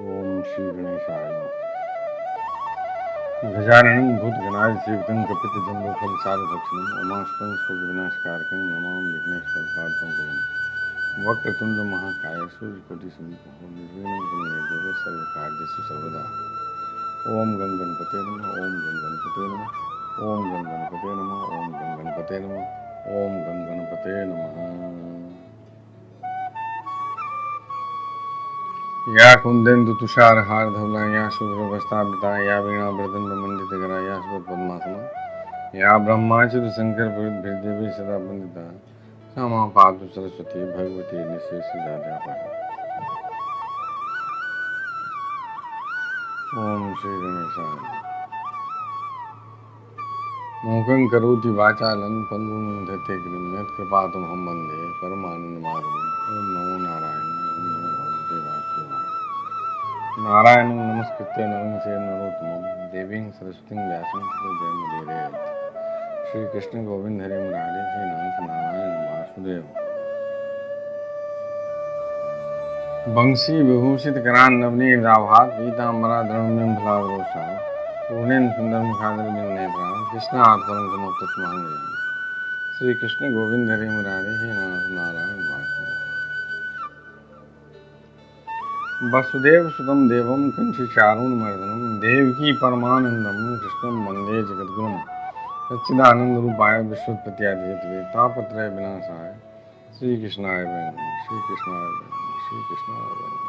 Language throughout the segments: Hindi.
ओम श्री गणेशाय नमः। गजाननं भूतगणाधिसेवितं कपितजम्बूफलचारुभक्षणं उमास्तं स्वर्गविनाशकारकं नमामि विघ्नेश्वरपादपङ्कजं। वक्रतुण्ड महाकाय सूर्यकोटिसमप्रभो निर्विघ्नं कुरु मे देव सर्वकार्येषु सर्वदा। ओम गं गणपते नमः। ओम गं गणपते नमः। ओम गं गणपते नमः। ओम गं गणपते नमः। ओम गं गणपते नमः। या कुंदेन्दु तुषार हार धवला या शुभ्रवस्त्रावृता या वीणा वृदंड मंडितकरा या सुपद्मासना या ब्रह्माच्युत शंकर भृदेवी सदा वंदिता क्षमा पातु सरस्वती भगवती निःशेषजाड्यापहा। ओम श्री गणेशाय। मूकं करोति वाचालं पङ्गुं लङ्घयते गिरिं यत्कृपातमहं वन्दे परमानन्दमाधवम्। ओम नमो नारायणाय। ओम नमो भगवते वासुदेवाय। नारायणं नमस्कृत्य नरं चैव नरोत्तमं देवीं सरस्वतीं व्यासं ततो जयमुदीरयेत्। श्री कृष्ण गोविंद हरे मुरारे हे नाथ नारायण वासुदेव। बंशी विभूषित करान नवनीत आभात पीताम्बरा द्रवण्यं फलावरोषा पूर्णेन सुंदर मुखादर बिंदनेत्रा कृष्ण आत्मरं तस्मांगे। श्री कृष्ण गोविंद हरे मुरारे हे नाथ नारायण वासुदेव। वसुदेव सुतं देवं कंसचाणूरमर्दनं देवकी परमानंदं कृष्णं वंदे जगद्गुरुं। सच्चिदानंद रूपाय विश्वोत्पत्त्यादिहेतवे तापत्रय विनाशाय श्री कृष्णाय वै नमः। श्री कृष्णाय वै नमः। श्री कृष्णाय वै नमः।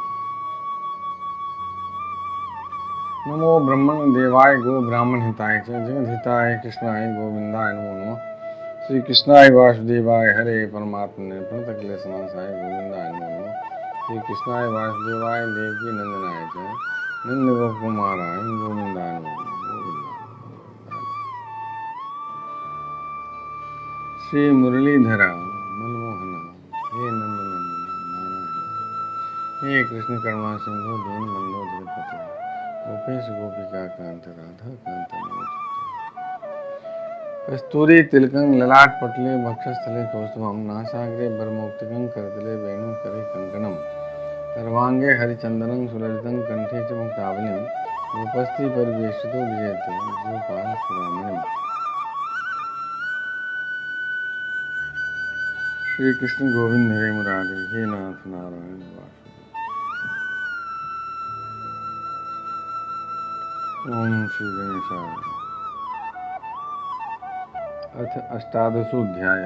नमो ब्रह्मण देवाय गो ब्राह्मण हिताय च जगद्हिताय कृष्णाय गोविंदाय नमो नमः। श्री कृष्णाय वासुदेवाय हरे परमात्मने प्रणतक्लेशनाशाय गोविंदाय नमो नमः। श्री कृष्णाय वासुदेवाय देवकी नंदनाय च नंद गोपकुमाराय गोविंदाय नमो नमः। श्री मुरलीधरा मनमोहन हे नंदनंदन नारायण हे कृष्ण करुणा सिंधु दीन बंधु जगतपते गोपेश गोपिका कांत राधा कांत नमोस्तुते। कस्तूरी तिलकं ललाट पटले वक्षस्थले कौस्तुभं नासाग्रे बरमौक्तिकं करतले वेणुकरे कंकणं सर्वांगे हरिचंदनं सुललितं कंठे च मुक्तावलिं रूपस्थि परिवेष्टितो विजयते गोपाल सुरामणिम्। श्री कृष्ण गोविंद हरे मुरारे हे नाथ नारायण वासुदेव। ओम श्री गणेशाय। अथ अष्टादशोऽध्याय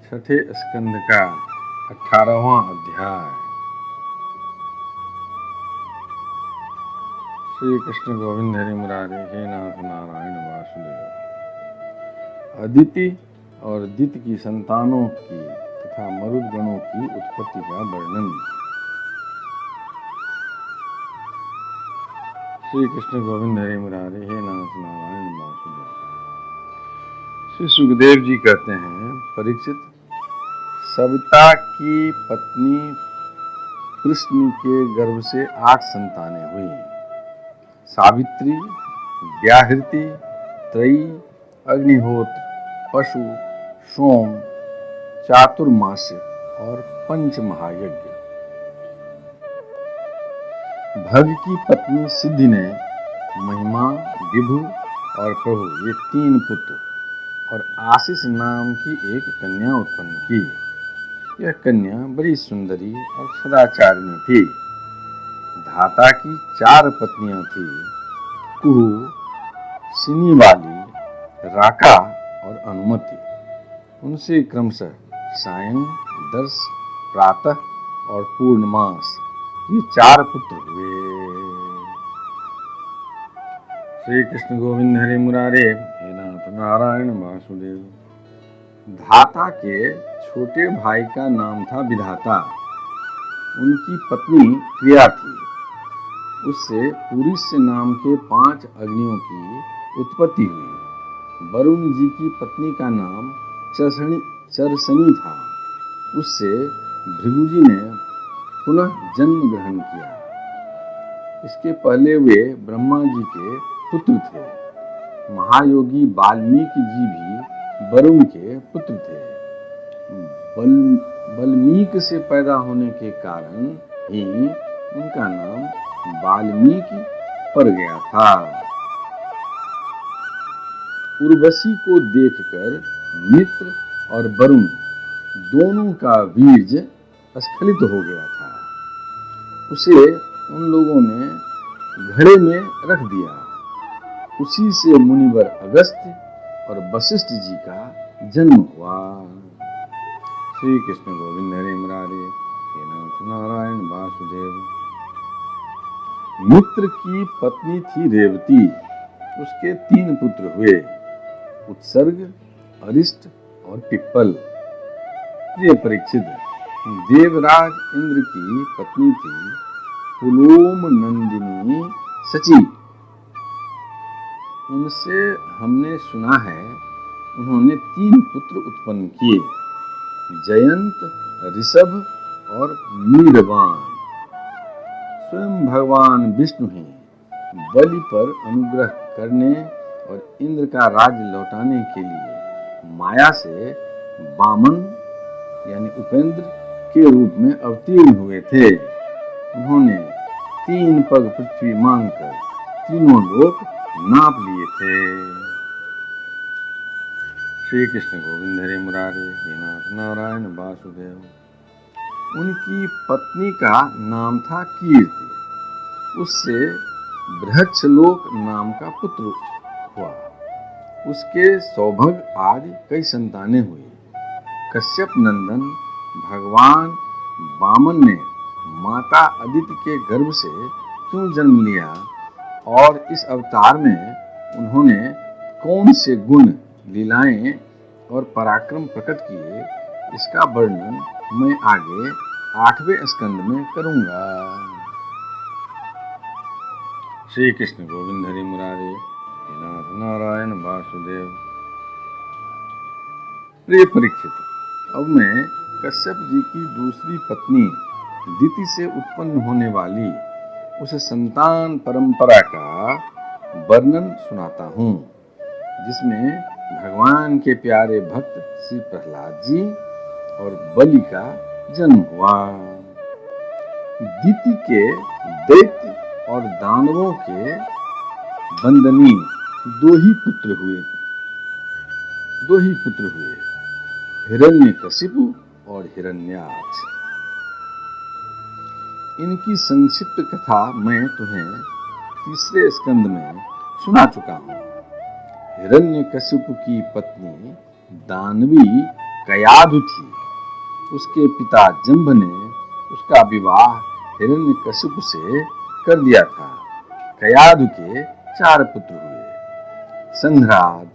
छठे स्कंद का 18वां अध्याय। श्री कृष्ण गोविंद हरे मुरारे हे नाथ नारायण वासुदेव। अदिति और दिति की संतानों की तथा मरुद गणों की उत्पत्ति का वर्णन। श्री कृष्ण गोविंद हरे मुरारे हे नाथ नारायण वासुदेव। श्री सुखदेव जी कहते हैं, परीक्षित, सविता की पत्नी कृष्ण के गर्भ से 8 संतानें हुई। सावित्री, व्याहृति, त्रयी, अग्निहोत्र, पशु, सोम, चातुर्मास्य और 5 महायज्ञ। भग की पत्नी सिद्धि ने महिमा, विभु और प्रभु ये 3 पुत्र और आशीष नाम की एक कन्या उत्पन्न की। यह कन्या बड़ी सुंदरी और सदाचारिणी थी। धाता की 4 पत्नियां थी, कुहू, सिनीवाली, राका और अनुमति। उनसे क्रमशः सायं, दर्श, प्रातः और पूर्णमास ये 4 पुत्र हुए। श्री कृष्ण गोविंद हरे मुरारे हे नाथ नारायण वासुदेव। धाता के छोटे भाई का नाम था विधाता। उनकी पत्नी क्रिया थी। उससे पुरुष नाम के 5 अग्नियों की उत्पत्ति हुई। वरुण जी की पत्नी का नाम चरसनी था। उससे भृगु जी ने पुनः जन्म ग्रहण किया। इसके पहले वे ब्रह्मा जी के पुत्र थे। महायोगी वाल्मीकि जी भी वरुण के पुत्र थे। वाल्मीकि से पैदा होने के कारण ही उनका नाम वाल्मीकि पड़ गया था। उर्वशी को देखकर मित्र और वरुण दोनों का वीर्य स्खलित हो गया था। उसे उन लोगों ने घड़े में रख दिया। उसी से मुनिवर अगस्त्य और वशिष्ठ जी का जन्म हुआ। श्री कृष्ण गोविंद हरे मुरारे, हे नाथ नारायण वासुदेव। मित्र की पत्नी थी रेवती। उसके 3 पुत्र हुए, उत्सर्ग, अरिष्ट और पिप्पल। प्रिय परीक्षित, देवराज इंद्र की पत्नी थी पुलोम नंदिनी सची। उनसे हमने सुना है उन्होंने 3 पुत्र उत्पन्न किए, जयंत, ऋषभ और मीरवान। स्वयं भगवान विष्णु ही बलि पर अनुग्रह करने और इंद्र का राज्य लौटाने के लिए माया से वामन यानी उपेंद्र के रूप में अवतीर्ण हुए थे। उन्होंने 3 पग पृथ्वी मांगकर तीनों लोक नाप लिए थे। श्री कृष्ण गोविंद हरे मुरारे, हे नाथ नारायण वासुदेव। उनकी पत्नी का नाम था कीर्ति। उससे बृहच्छलोक नाम का पुत्र हुआ। उसके सौभग आदि कई संतानें हुई। कश्यप नंदन भगवान वामन ने माता अदिति के गर्भ से क्यों जन्म लिया और इस अवतार में उन्होंने कौन से गुण, लीलाएं और पराक्रम प्रकट किए, इसका वर्णन मैं आगे 8वें स्कंद में करूंगा। श्री कृष्ण गोविंद हरि मुरारे, हे नाथ नारायण वासुदेव। प्रिय परीक्षित, अब मैं कश्यप जी की दूसरी पत्नी दिति से उत्पन्न होने वाली उस संतान परंपरा का वर्णन सुनाता हूँ, जिसमें भगवान के प्यारे भक्त श्री प्रहलाद जी और बलि का जन्म हुआ। दिति के दैत्य और दानवों के बंदनी 2 ही पुत्र हुए, हिरण्यकशिपु और हिरण्याक्ष। इनकी संक्षिप्त कथा मैं तुम्हें 3रे स्कंद में सुना चुका हूँ। हिरण्यकशिपु की पत्नी दानवी कयाधु थी। उसके पिता जंभ ने उसका विवाह हिरण्यकशिपु से कर दिया था। कयाधु के 4 पुत्र हुए, संघ्राद,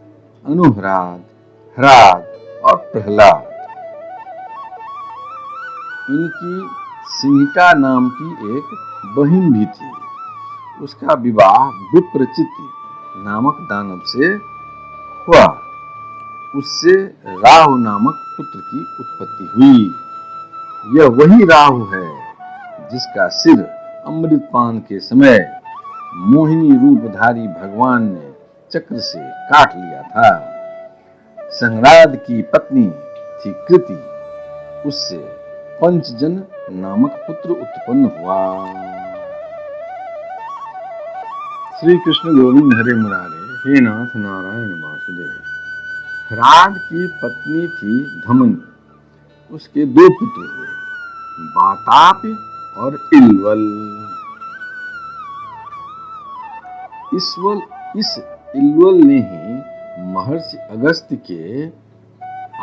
अनुहराद, हराद और प्रहलाद। इनकी सिंहिका नाम की एक बहिन भी थी। उसका विवाह विप्रचित्ति नामक दानव से हुआ। उससे राहु नामक पुत्र की उत्पत्ति हुई। यह वही राहु है जिसका सिर अमृतपान के समय मोहिनी रूपधारी भगवान ने चक्र से काट लिया था। संघ्राद की पत्नी थी कृति। उससे पंचजन नामक पुत्र उत्पन्न हुआ। श्री कृष्ण गोविंद हरे मुरारे, हे नाथ नारायण वासुदेव। हराद की पत्नी थी धमनी। उसके 2 पुत्र हुए, वातापि और इल्वल। इस इल्वल ने ही महर्षि अगस्त्य के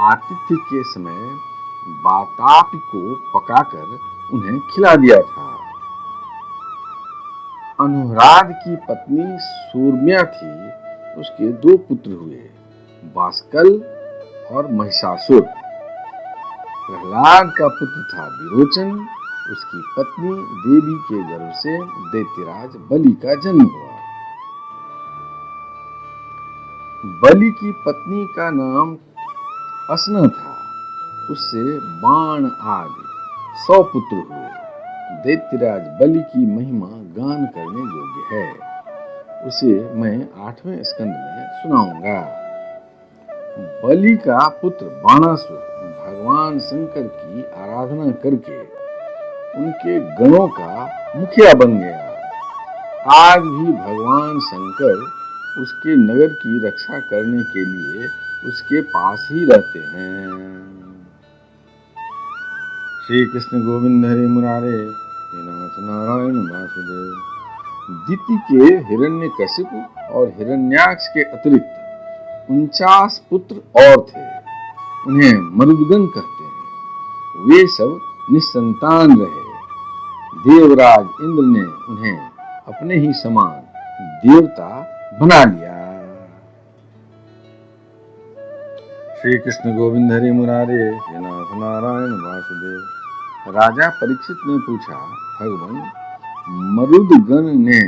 आतिथ्य के समय वातापि को पकाकर उन्हें खिला दिया था। अनुहराद की पत्नी सूर्म्या थी। उसके 2 पुत्र हुए, बास्कल और महिषासुर। प्रहलाद का पुत्र था विरोचन। उसकी पत्नी देवी के गर्भ से दैत्यराज बलि का जन्म हुआ। बलि की पत्नी का नाम असना था। उससे बाण आदि 100 पुत्र हुए। दैत्यराज बलि की महिमा गान करने योग्य है। उसे मैं 8वें स्कंद में सुनाऊंगा। बलि का पुत्र बाणासुर भगवान शंकर की आराधना करके उनके गणों का मुखिया बन गया। आज भी भगवान शंकर उसके नगर की रक्षा करने के लिए उसके पास ही रहते हैं। श्री कृष्ण गोविंद हरे मुरारे, हे नाथ नारायण वासुदेव। दिति के हिरण्यकशिपु और हिरण्याक्ष के अतिरिक्त 49 पुत्र और थे। उन्हें मरुदगण कहते हैं। वे सब निसंतान रहे। देवराज इंद्र ने उन्हें अपने ही समान देवता बना लिया। श्री कृष्ण गोविंद हरि मुरारे, हे नाथ नारायण वासुदेव। राजा परीक्षित ने पूछा, भगवान, मरुदगण ने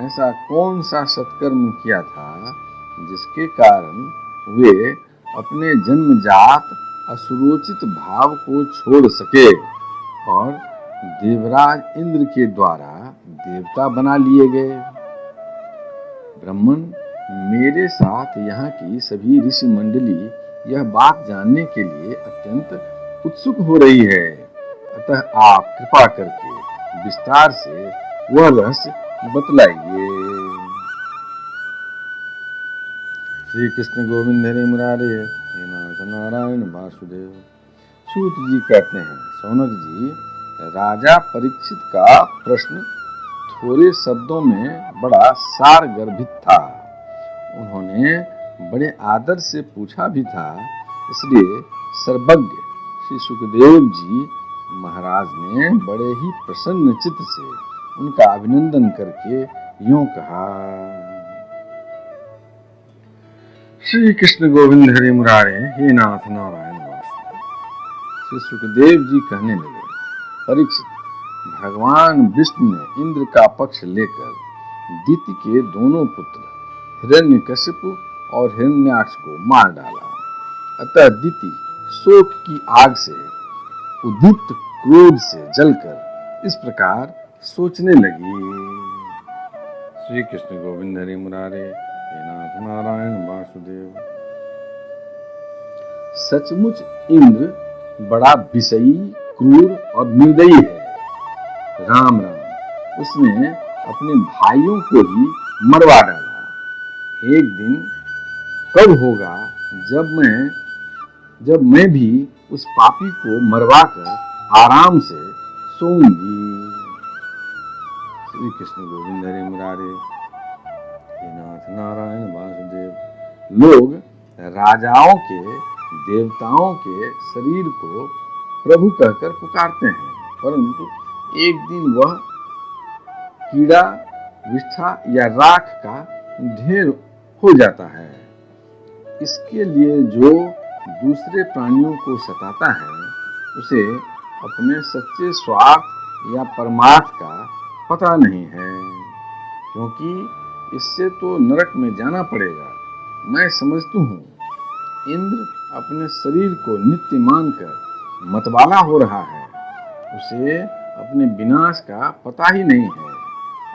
ऐसा कौन सा सत्कर्म किया था जिसके कारण वे अपने जन्मजात असुरोचित भाव को छोड़ सके और देवराज इंद्र के द्वारा देवता बना लिए गए? ब्राह्मण, मेरे साथ यहाँ की सभी ऋषि मंडली यह बात जानने के लिए अत्यंत उत्सुक हो रही है। अतः आप कृपा करके विस्तार से वह रहस्य बतलाइए। श्री कृष्ण गोविंद हरे मुरारे, हे नाथ नारायण वासुदेव। सूत जी कहते हैं, सौनक जी, राजा परीक्षित का प्रश्न थोड़े शब्दों में बड़ा सार गर्भित था। उन्होंने बड़े आदर से पूछा भी था, इसलिए सर्वज्ञ श्री सुखदेव जी महाराज ने बड़े ही प्रसन्न चित्त से उनका अभिनंदन करके यूं कहा। श्री कृष्ण गोविंद हरि मुरारे, हे नाथ नारायण वासुदेव। श्री सुखदेव जी कहने लगे, परीक्षित, भगवान विष्णु ने इंद्र का पक्ष लेकर दिति के दोनों पुत्र हिरण्यकशिपु और हिरण्याक्ष को मार डाला। अतः दिति शोक की आग से उद्दीप्त क्रोध से जलकर इस प्रकार सोचने लगी। श्री कृष्ण गोविंद हरि मुरारे, हे नाथ नारायण वासुदेव। सचमुच इंद्र बड़ा विषयी, क्रूर और निर्दयी है। राम राम, उसने अपने भाइयों को ही मरवा डाला। एक दिन कब होगा जब मैं भी उस पापी को मरवाकर आराम से सोऊंगी। श्री कृष्ण गोविंद हरि मुरारे, हे नाथ नारायण वासुदेव। लोग राजाओं के, देवताओं के शरीर को प्रभु कहकर पुकारते हैं, परंतु एक दिन वह कीड़ा, विष्ठा या राख का ढेर हो जाता है। इसके लिए जो दूसरे प्राणियों को सताता है, उसे अपने सच्चे स्वार्थ या परमार्थ का पता नहीं है, क्योंकि इससे तो नरक में जाना पड़ेगा। मैं समझती हूँ इंद्र अपने शरीर को नित्य मानकर मतवाला हो रहा है। उसे अपने विनाश का पता ही नहीं है।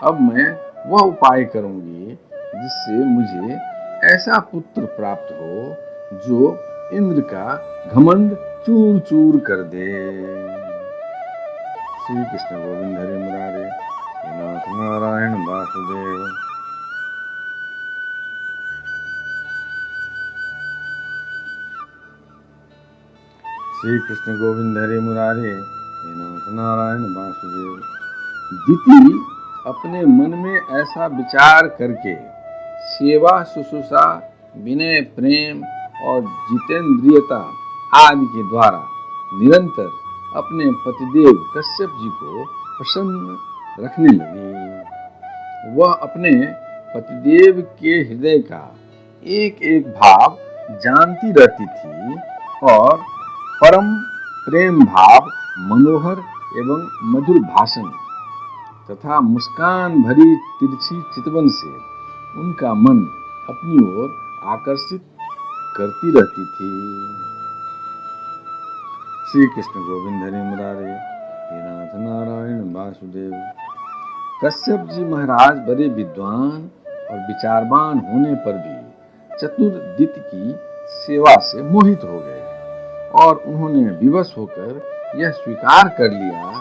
अब मैं वह उपाय करूंगी जिससे मुझे ऐसा पुत्र प्राप्त हो जो इंद्र का घमंड चूर चूर कर दे। श्री कृष्ण गोविंद हरि मुरारे, हे नाथ नारायण वासुदेव। श्री कृष्ण गोविंद हरि मुरारे, हे नाथ नारायण वासुदेव। दिति अपने मन में ऐसा विचार करके सेवा, शुश्रूषा, विनय, प्रेम और जितेंद्रियता आदि के द्वारा निरंतर अपने पतिदेव कश्यप जी को प्रसन्न रखने लगी। वह अपने पतिदेव के हृदय का एक एक भाव जानती रहती थी और परम प्रेम भाव, मनोहर एवं मधुर भाषण तथा मुस्कान भरी तिरछी चितवन से उनका मन अपनी ओर आकर्षित करती रहती थी। श्री कृष्ण गोविंद हरि मुरारे, हे नाथ नारायण वासुदेव। कश्यप जी महाराज बड़े विद्वान और विचारवान होने पर भी चतुर दिति की सेवा से मोहित हो गए। और उन्होंने विवश होकर यह स्वीकार कर लिया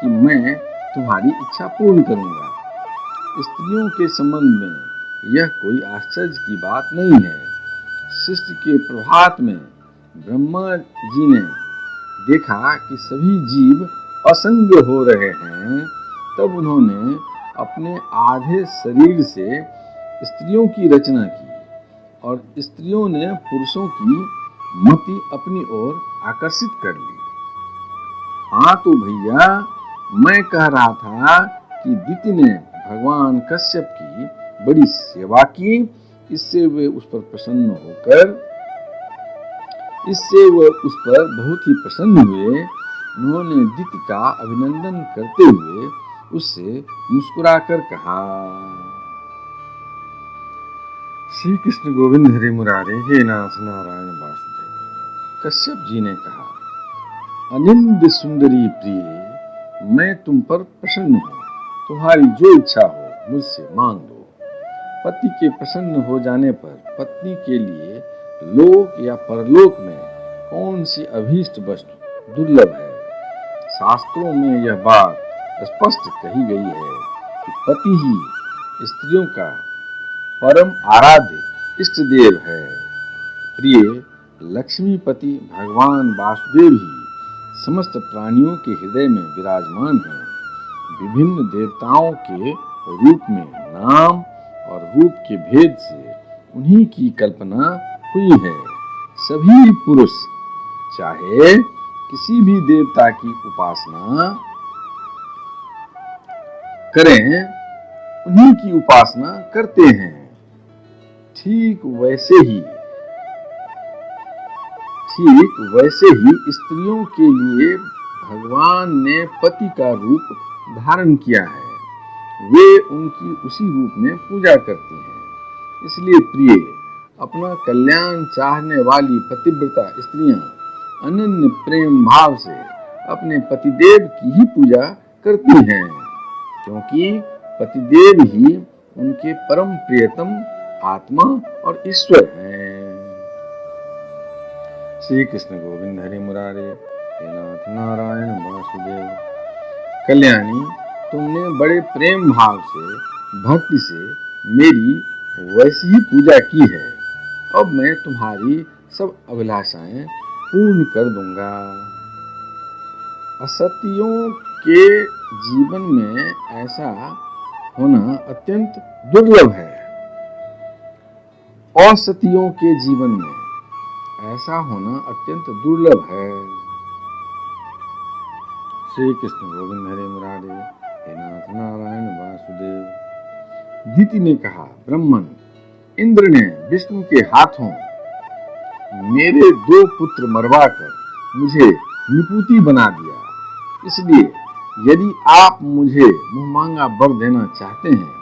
कि मैं तुम्हारी इच्छा पूर्ण करूंगा। स्त्रियों के संबंध में यह कोई आश्चर्य की बात नहीं है। सृष्टि के प्रभात में ब्रह्मा जी ने देखा कि सभी जीव असंग हो रहे हैं, तब उन्होंने अपने आधे शरीर से स्त्रियों की रचना की और स्त्रियों ने पुरुषों की मति अपनी ओर आकर्षित कर ली। हाँ तो भैया, मैं कह रहा था कि दिति ने भगवान कश्यप की बड़ी सेवा की, इससे वे उस पर बहुत ही प्रसन्न हुए। उन्होंने दिति का अभिनंदन करते हुए उससे मुस्कुराकर कहा, श्री कृष्ण गोविंद हरि मुरारे, हे नाथ नारायण वासुदेव। कश्यप जी ने कहा, अनिंद सुंदरी प्रिय, मैं तुम पर प्रसन्न हूँ। तुम्हारी जो इच्छा हो मुझसे मांग लो। पति के प्रसन्न हो जाने पर पत्नी के लिए लोक या परलोक में कौन सी अभीष्ट वस्तु दुर्लभ है। शास्त्रों में यह बात स्पष्ट कही गई है कि पति ही स्त्रियों का परम आराध्य इष्ट देव है। प्रिय, लक्ष्मीपति भगवान वासुदेव ही समस्त प्राणियों के हृदय में विराजमान हैं। विभिन्न देवताओं के रूप में नाम और रूप के भेद से उन्हीं की कल्पना हुई है। सभी पुरुष चाहे किसी भी देवता की उपासना करें, उन्हीं की उपासना करते हैं। ठीक वैसे ही स्त्रियों के लिए भगवान ने पति का रूप धारण किया है। वे उनकी उसी रूप में पूजा करती हैं। इसलिए प्रिय, अपना कल्याण चाहने वाली पतिव्रता स्त्रियां अनन्य प्रेम भाव से अपने पतिदेव की ही पूजा करती हैं, क्योंकि पतिदेव ही उनके परम प्रियतम आत्मा और ईश्वर हैं। श्री कृष्ण गोविंद हरि मुरारे, हे नाथ नारायण वासुदेव। कल्याणी, तुमने बड़े प्रेम भाव से भक्ति से मेरी वैसी ही पूजा की है। अब मैं तुम्हारी सब अभिलाषाएं पूर्ण कर दूंगा। असतियों के जीवन में ऐसा होना अत्यंत दुर्लभ है। असतियों के जीवन में ऐसा होना अत्यंत दुर्लभ है। श्री कृष्ण गोविंद हरे मुरारे, हे नाथ नारायण वासुदेव। दिति ने कहा, ब्रह्मन, इंद्र ने विष्णु के हाथों मेरे 2 पुत्र मरवाकर मुझे निपुति बना दिया। इसलिए यदि आप मुझे मुहमांगा वर देना चाहते हैं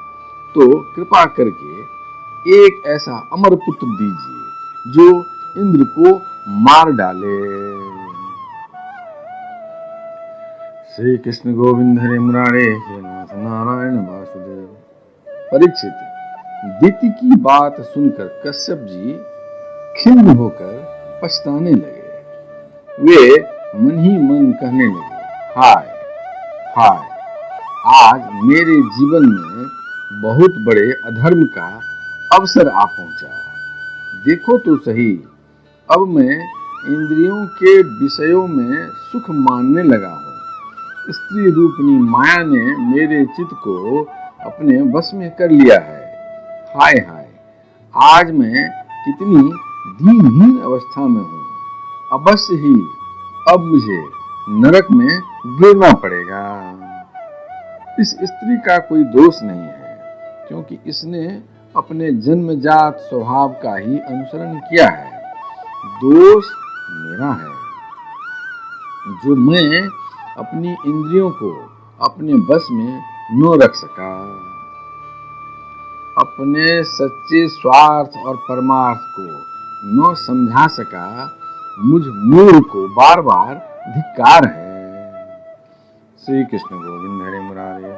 तो कृपा करके एक ऐसा अमर पुत्र दीजिए जो इंद्र को मार डाले। श्री कृष्ण गोविंद हरे मुरारे, हे नाथ नारायण वासुदेव। परीक्षित, दिति की बात सुनकर कश्यप जी खिन्न होकर पछताने लगे। वे मन ही मन कहने लगे, हाय हाय, आज मेरे जीवन में बहुत बड़े अधर्म का अवसर आ पहुंचा। देखो तो सही, अब मैं इंद्रियों के विषयों में सुख मानने लगा हूँ। स्त्री रूपनी माया ने मेरे चित्त को अपने वश में कर लिया है। हाय हाय, आज मैं कितनी दीनहीन अवस्था में हूँ। अवश्य ही अब मुझे नरक में गिरना पड़ेगा। इस स्त्री का कोई दोष नहीं है, क्योंकि इसने अपने जन्मजात स्वभाव का ही अनुसरण किया है। दोष मेरा है, जो मैं अपनी इंद्रियों को अपने बस में न रख सका, अपने सच्चे स्वार्थ और परमार्थ को न समझा सका। मुझ मूर्ख को बार बार धिक्कार है। श्री कृष्ण गोविंद हरे मुरारे,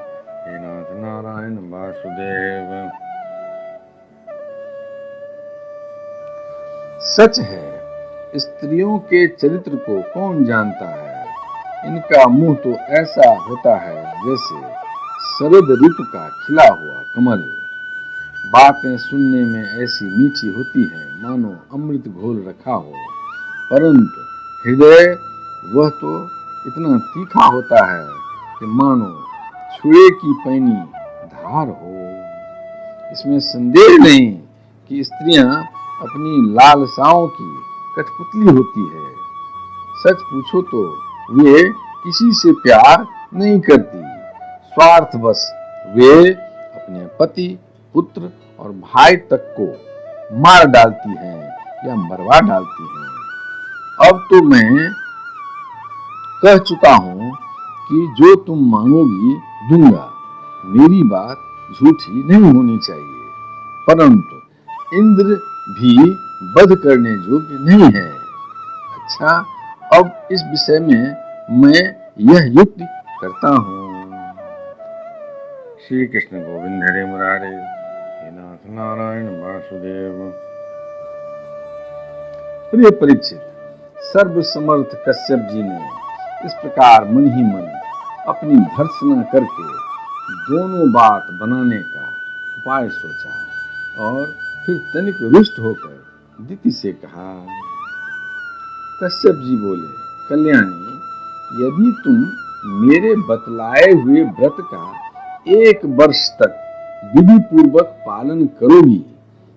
हे नाथ नारायण वासुदेव। सच है, स्त्रियों के चरित्र को कौन जानता है। इनका मुंह तो ऐसा होता है जैसे शरद ऋतु का खिला हुआ कमल। बातें सुनने में ऐसी मीठी होती है मानो अमृत घोल रखा हो, परंतु हृदय वह तो इतना तीखा होता है कि मानो छुए की पैनी धार हो। इसमें संदेह नहीं कि स्त्रियां अपनी लालसाओं की कठपुतली होती है। सच पूछो तो वे किसी से प्यार नहीं करती, स्वार्थवश वे अपने पति, पुत्र और भाई तक को मार डालती हैं या मरवा डालती हैं। अब तो मैं कह चुका हूं कि जो तुम मांगोगी दूंगा। मेरी बात झूठी नहीं होनी चाहिए, परंतु इंद्र भी वध करने योग्य नहीं है। अच्छा, अब इस विषय में मैं यह युक्ति करता हूँ। श्री कृष्ण गोविंद हरे मुरारे, हे नाथ नारायण वासुदेव। प्रिय परीक्षित, सर्वसमर्थ कश्यप जी ने इस प्रकार मन ही मन अपनी भर्त्सना करके दोनों बात बनाने का उपाय सोचा और फिर तनिक रुष्ट होकर दिति से कहा। कश्यप जी बोले, कल्याणी, यदि तुम मेरे बतलाए हुए व्रत का 1 वर्ष तक विधि पूर्वक पालन करोगी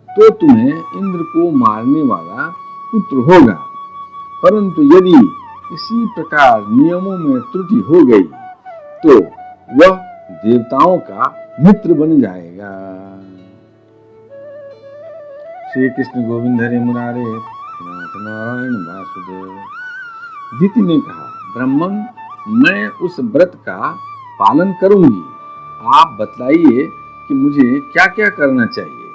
तो तुम्हें इंद्र को मारने वाला पुत्र होगा, परंतु यदि इसी प्रकार नियमों में त्रुटि हो गई तो वह देवताओं का मित्र बन जाएगा। श्री कृष्ण गोविंद हरे मुरारे, नाथ नारायण वासुदेव। दिति ने कहा, ब्राह्मण, मैं उस व्रत का पालन करूंगी। आप बतलाइए कि मुझे क्या क्या करना चाहिए,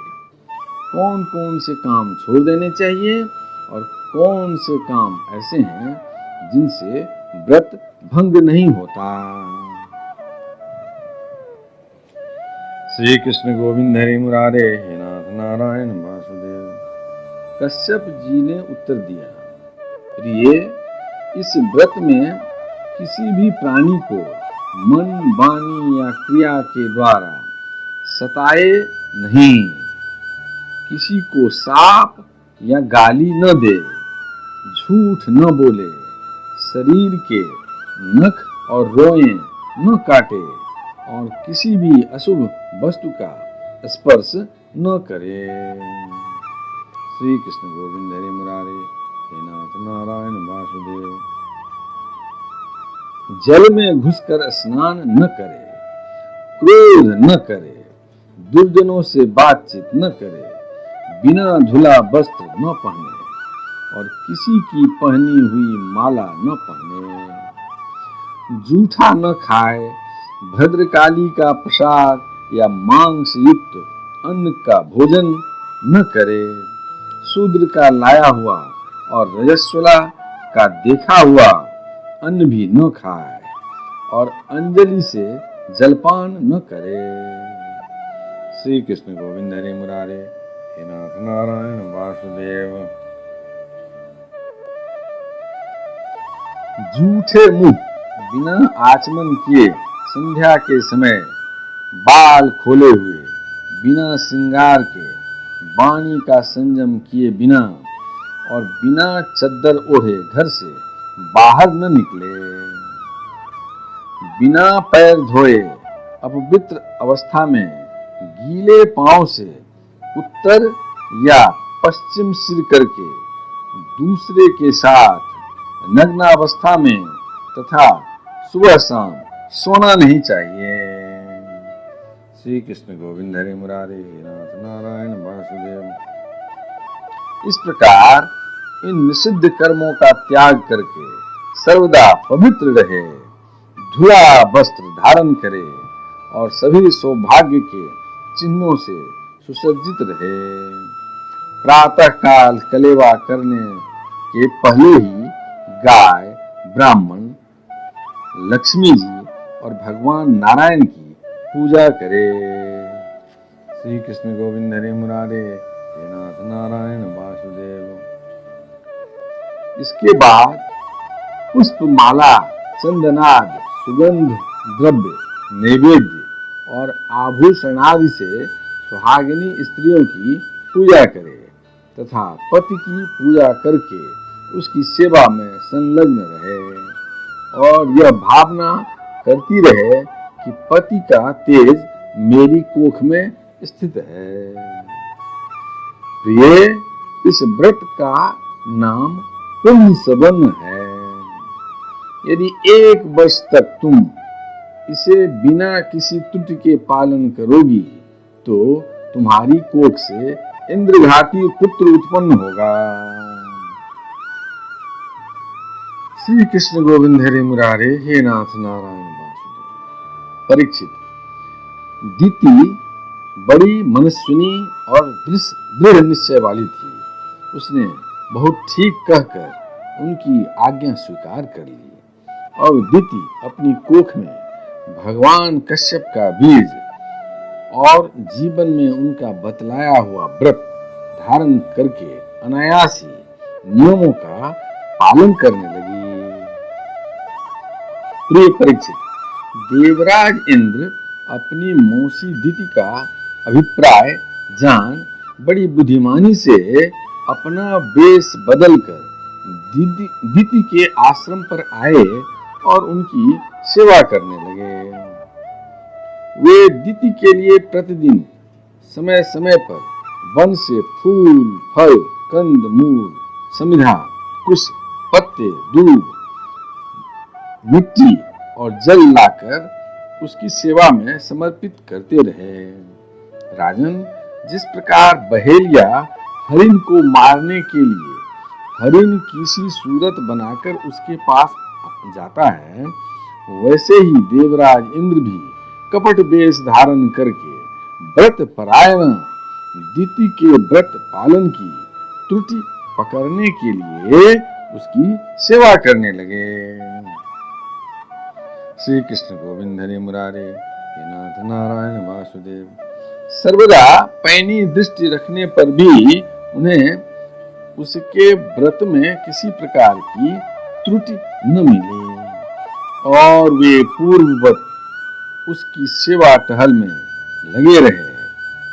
कौन कौन से काम छोड़ देने चाहिए और कौन से काम ऐसे हैं जिनसे व्रत भंग नहीं होता। श्री कृष्ण गोविंद हरे मुरारे, हे नाथ नारायण वासुदेव। कश्यप जी ने उत्तर दिया, प्रिय, इस व्रत में किसी भी प्राणी को मन, वाणी या क्रिया के द्वारा सताए नहीं, किसी को साप या गाली न दे, झूठ न बोले, शरीर के नख और रोएं न काटे और किसी भी अशुभ वस्तु का स्पर्श न करे। श्री कृष्ण गोविंद हरे मुरारे, हे नाथ नारायण वासुदेव। जल में घुसकर स्नान न करे, क्रोध न करे, दुर्जनों से बातचीत न करे, बिना धुला वस्त्र न पहने और किसी की पहनी हुई माला न पहने, जूठा न खाए, भद्रकाली का प्रसाद या मांस युक्त अन्न का भोजन न करे, शूद्र का लाया हुआ और रजस्वला का देखा हुआ अन्न भी न खाए और अंजलि से जलपान न करे। श्री कृष्ण गोविंद हरे मुरारे, हे नाथ नारायण वासुदेव। झूठे मुंह बिना आचमन किए संध्या के समय बाल खोले हुए, बिना श्रृंगार के, वाणी का संयम किए बिना और बिना चद्दर ओढ़े घर से बाहर न निकले, बिना पैर धोए अपवित्र अवस्था में गीले पांव से उत्तर या पश्चिम सिर करके दूसरे के साथ नग्नावस्था में तथा सुबह शाम सोना नहीं चाहिए। श्री कृष्ण गोविंद हरे मुरारे, हे नाथ नारायण वासुदेव। इस प्रकार इन निषिद्ध कर्मों का त्याग करके सर्वदा पवित्र रहे, धुला वस्त्र धारण करे और सभी सौभाग्य के चिन्हों से सुसज्जित रहे। प्रातः काल कलेवा करने के पहले ही गाय, ब्राह्मण, लक्ष्मी जी और भगवान नारायण की पूजा करे। श्री कृष्ण गोविंद हरे मुरारे, हे नाथ नारायण वासुदेव। इसके बाद पुष्पमाला, चंदनाद, सुगंध द्रव्य, नैवेद्य और आभूषण आदि से सुहागिनी स्त्रियों की पूजा करे तथा पति की पूजा करके उसकी सेवा में संलग्न रहे और यह भावना करती रहे कि पति का तेज मेरी कोख में स्थित है। प्रिय, इस व्रत का नाम पुंसवन है। यदि 1 वर्ष तक तुम इसे बिना किसी त्रुटि के पालन करोगी तो तुम्हारी कोख से इंद्रघाती पुत्र उत्पन्न होगा। श्री कृष्ण गोविंद हरे मुरारे, हे नाथ नारायण वासुदेव। परीक्षित, दीति बड़ी मनस्विनी और दृढ़ निश्चय वाली थी। उसने बहुत ठीक कहकर उनकी आज्ञा स्वीकार कर ली और दीति अपनी कोख में भगवान कश्यप का बीज और जीवन में उनका बतलाया हुआ व्रत धारण करके अनायास ही नियमों का पालन करने लगी। प्रिय परीक्षित, देवराज इंद्र अपनी मौसी दीति का अभिप्राय जान बड़ी बुद्धिमानी से अपना वेश बदलकर दीति के आश्रम पर आए और उनकी सेवा करने लगे। वे दीति के लिए प्रतिदिन समय समय पर वन से फूल, फल, कंद मूल, समिधा, कुश, पत्ते, दूध, मिट्टी और जल लाकर उसकी सेवा में समर्पित करते रहे। राजन, जिस प्रकार बहेलिया हरिण को मारने के लिए हरिण की सी सूरत बनाकर उसके पास जाता है, वैसे ही देवराज इंद्र भी कपट वेश धारण करके व्रत परायण दीति के व्रत पालन की त्रुटि पकड़ने के लिए उसकी सेवा करने लगे। श्री कृष्ण गोविंद हरे मुरारे, हे नाथ नारायण वासुदेव। सर्वदा पैनी दृष्टि रखने पर भी उन्हें उसके व्रत में किसी प्रकार की त्रुटि न मिली और वे पूर्ववत उसकी सेवा टहल में लगे रहे।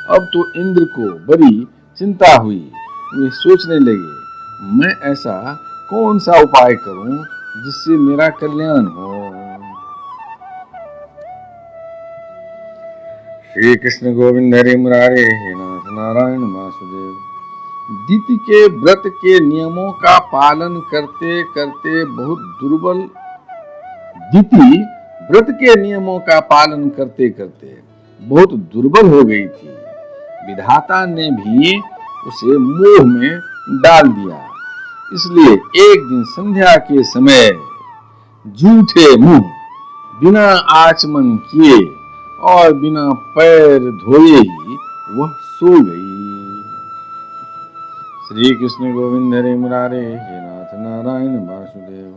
अब तो इंद्र को बड़ी चिंता हुई। वे सोचने लगे, मैं ऐसा कौन सा उपाय करूं जिससे मेरा कल्याण हो। श्री कृष्ण गोविंद हरे मुरारे, हे नाथ नारायण वासुदेव। दीति के व्रत के नियमों का पालन करते करते बहुत दुर्बल दीति व्रत के नियमों का पालन करते करते बहुत दुर्बल हो गई थी। विधाता ने भी उसे मोह में डाल दिया। इसलिए एक दिन संध्या के समय झूठे मुंह, बिना आचमन किए और बिना पैर धोए ही वह सो गई। श्री कृष्ण गोविंद हरे मुरारे, हे नाथ नारायण वासुदेव।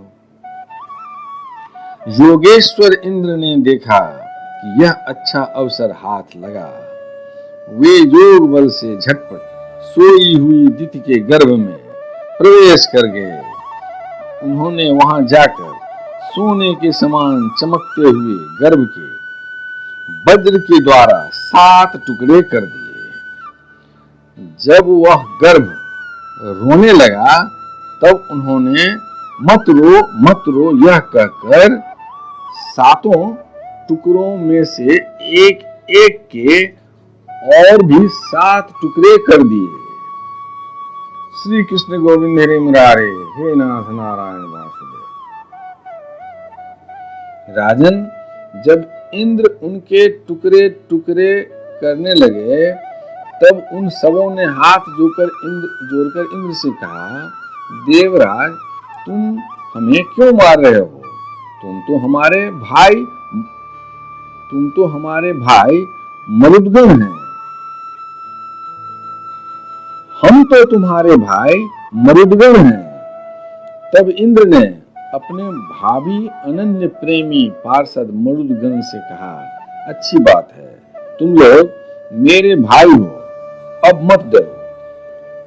योगेश्वर इंद्र ने देखा कि यह अच्छा अवसर हाथ लगा। वे योग बल से झटपट सोई हुई दीति के गर्भ में प्रवेश कर गए। उन्होंने वहां जाकर सोने के समान चमकते हुए गर्भ के वज्र के द्वारा 7 टुकड़े कर दिए। जब वह गर्भ रोने लगा तब उन्होंने मत रो यह कहकर 7 टुकड़ों में से एक एक के और भी 7 टुकड़े कर दिए। श्री कृष्ण गोविंद हरे मुरारे, हे नाथ नारायण वासुदेव। राजन, जब इंद्र उनके टुकड़े टुकड़े करने लगे तब उन सबों ने हाथ जोड़कर इंद्र से कहा, देवराज, तुम हमें क्यों मार रहे हो? तुम तो हमारे भाई मरुदगण हैं। हम तो तुम्हारे भाई मरुदगण हैं। तब इंद्र ने अपने भावी अनन्य प्रेमी पार्षद मरुदगण से कहा, अच्छी बात है, तुम लोग मेरे भाई हो, अब मत डरो।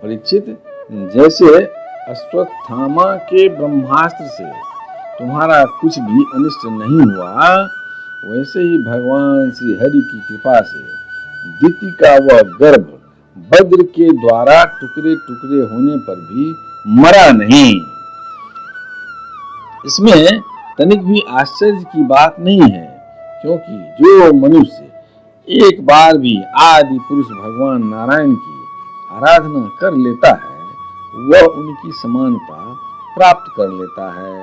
परीक्षित, जैसे अश्वत्थामा के ब्रह्मास्त्र से तुम्हारा कुछ भी अनिष्ट नहीं हुआ, वैसे ही भगवान श्री हरि की कृपा से दिति का वह गर्भ वज्र के द्वारा टुकड़े टुकड़े होने पर भी मरा नहीं। इसमें तनिक भी आश्चर्य की बात नहीं है, क्योंकि जो मनुष्य एक बार भी आदि पुरुष भगवान नारायण की आराधना कर लेता है, वह उनकी समानता प्राप्त कर लेता है।